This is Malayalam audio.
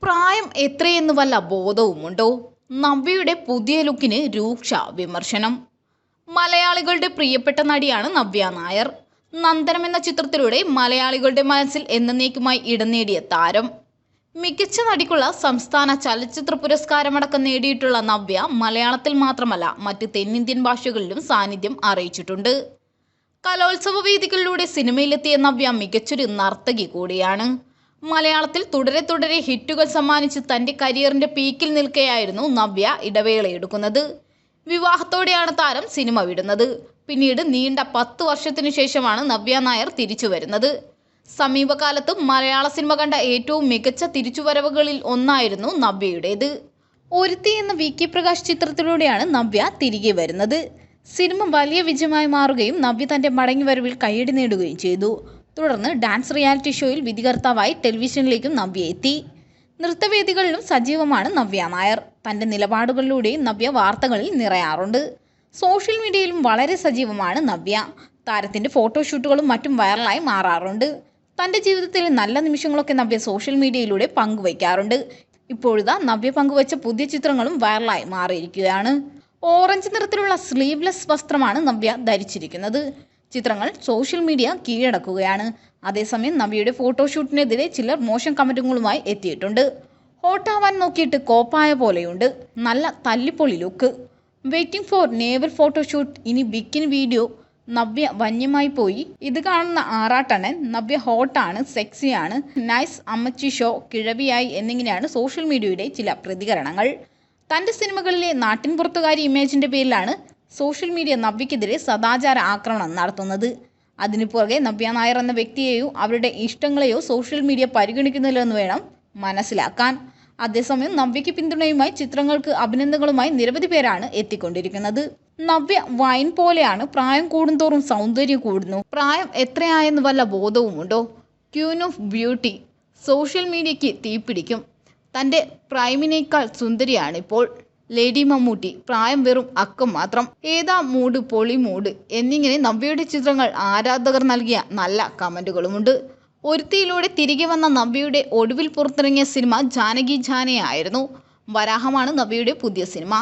പ്രായം എത്രയെന്ന് വല്ല ബോധവുമുണ്ടോ? നവ്യയുടെ പുതിയ ലുക്കിന് രൂക്ഷ വിമർശനം. മലയാളികളുടെ പ്രിയപ്പെട്ട നടിയാണ് നവ്യ നായർ. നന്ദനം എന്ന ചിത്രത്തിലൂടെ മലയാളികളുടെ മനസ്സിൽ എന്നേക്കുമായി ഇടം നേടിയ താരം. മികച്ച നടിക്കുള്ള സംസ്ഥാന ചലച്ചിത്ര പുരസ്കാരമടക്കം നേടിയിട്ടുള്ള നവ്യ മലയാളത്തിൽ മാത്രമല്ല മറ്റ് തെന്നിന്ത്യൻ ഭാഷകളിലും സാന്നിധ്യം അറിയിച്ചിട്ടുണ്ട്. കലോത്സവ വേദികളിലൂടെ സിനിമയിലെത്തിയ നവ്യ മികച്ചൊരു നർത്തകി കൂടിയാണ്. മലയാളത്തിൽ തുടരെ തുടരെ ഹിറ്റുകൾ സമ്മാനിച്ച് തൻ്റെ കരിയറിൻ്റെ പീക്കിൽ നിൽക്കെയായിരുന്നു നവ്യ ഇടവേളയെടുക്കുന്നത്. വിവാഹത്തോടെയാണ് താരം സിനിമ വിടുന്നത്. പിന്നീട് നീണ്ട 10 വർഷത്തിനു ശേഷമാണ് നവ്യ നായർ തിരിച്ചു വരുന്നത്. സമീപകാലത്ത് മലയാള സിനിമ കണ്ട ഏറ്റവും മികച്ച തിരിച്ചുവരവുകളിൽ ഒന്നായിരുന്നു നവ്യയുടേത്. ഒരുത്തി എന്ന വി.കെ. പ്രകാശ് ചിത്രത്തിലൂടെയാണ് നവ്യ തിരികെ വരുന്നത്. സിനിമ വലിയ വിജയമായി മാറുകയും നവ്യ തൻ്റെ മടങ്ങിവരവിൽ കയ്യടി നേടുകയും ചെയ്തു. തുടർന്ന് ഡാൻസ് റിയാലിറ്റി ഷോയിൽ വിധികർത്താവായി ടെലിവിഷനിലേക്കും നവ്യ എത്തി. നൃത്തവേദികളിലും സജീവമാണ് നവ്യ നായർ. തൻ്റെ നിലപാടുകളിലൂടെയും നവ്യ വാർത്തകളിൽ നിറയാറുണ്ട്. സോഷ്യൽ മീഡിയയിലും വളരെ സജീവമാണ് നവ്യ. താരത്തിൻ്റെ ഫോട്ടോഷൂട്ടുകളും മറ്റും വൈറലായി മാറാറുണ്ട്. തൻ്റെ ജീവിതത്തിലെ നല്ല നിമിഷങ്ങളൊക്കെ നവ്യ സോഷ്യൽ മീഡിയയിലൂടെ പങ്കുവയ്ക്കാറുണ്ട്. ഇപ്പോഴിതാ നവ്യ പങ്കുവച്ച പുതിയ ചിത്രങ്ങളും വൈറലായി മാറിയിരിക്കുകയാണ്. ഓറഞ്ച് നിറത്തിലുള്ള സ്ലീവ്ലെസ് വസ്ത്രമാണ് നവ്യ ധരിച്ചിരിക്കുന്നത്. ചിത്രങ്ങൾ സോഷ്യൽ മീഡിയ കീഴടക്കുകയാണ്. അതേസമയം നവ്യയുടെ ഫോട്ടോഷൂട്ടിനെതിരെ ചിലർ മോശം കമന്റുകളുമായി എത്തിയിട്ടുണ്ട്. ഹോട്ടാവാൻ നോക്കിയിട്ട് കോപ്പായ പോലെയുണ്ട്, നല്ല തല്ലിപ്പൊളി look, waiting for navel photoshoot, ഇനി ബിക്കിനി വീഡിയോ, നവ്യ വന്യമായി പോയി, ഇത് കാണുന്ന ആറാട്ടണൻ, നവ്യ ഹോട്ടാണ്, സെക്സിയാണ്, നൈസ് അമ്മച്ചി ഷോ, കിഴവിയായി എന്നിങ്ങനെയാണ് സോഷ്യൽ മീഡിയയുടെ ചില പ്രതികരണങ്ങൾ. തൻ്റെ സിനിമകളിലെ നാട്ടിൻപുറത്തുകാരി ഇമേജിൻ്റെ പേരിലാണ് സോഷ്യൽ മീഡിയ നവ്യക്കെതിരെ സദാചാര ആക്രമണം നടത്തുന്നത്. അതിനു പുറകെ നവ്യ നായർ എന്ന വ്യക്തിയെയോ അവരുടെ ഇഷ്ടങ്ങളെയോ സോഷ്യൽ മീഡിയ പരിഗണിക്കുന്നില്ലെന്ന് വേണം മനസ്സിലാക്കാൻ. അതേസമയം നവ്യയ്ക്ക് പിന്തുണയുമായി ചിത്രങ്ങൾക്ക് അഭിനന്ദനങ്ങളുമായി നിരവധി പേരാണ് എത്തിക്കൊണ്ടിരിക്കുന്നത്. നവ്യ വൈൻ പോലെയാണ്, പ്രായം കൂടുന്തോറും സൗന്ദര്യം കൂടുന്നു. പ്രായം എത്രയായെന്ന് വല്ല ബോധവുമുണ്ടോ? ക്യൂൻ ഓഫ് ബ്യൂട്ടി സോഷ്യൽ മീഡിയയ്ക്ക് തീപിടിക്കും. തൻ്റെ പ്രൈമിനേക്കാൾ സുന്ദരിയാണിപ്പോൾ ലേഡി മമ്മൂട്ടി, പ്രായം വെറും അക്കം മാത്രം, ഏതാ മൂഡ്, പൊളി മൂഡ് എന്നിങ്ങനെ നവ്യയുടെ ചിത്രങ്ങൾ ആരാധകർ നൽകിയ നല്ല കമൻറ്റുകളുമുണ്ട്. ഒരുത്തിയിലൂടെ തിരികെ വന്ന നവ്യയുടെ ഒടുവിൽ പുറത്തിറങ്ങിയ സിനിമ ജാനകി ജാനയായിരുന്നു. വരാഹമാണ് നവ്യയുടെ പുതിയ സിനിമ.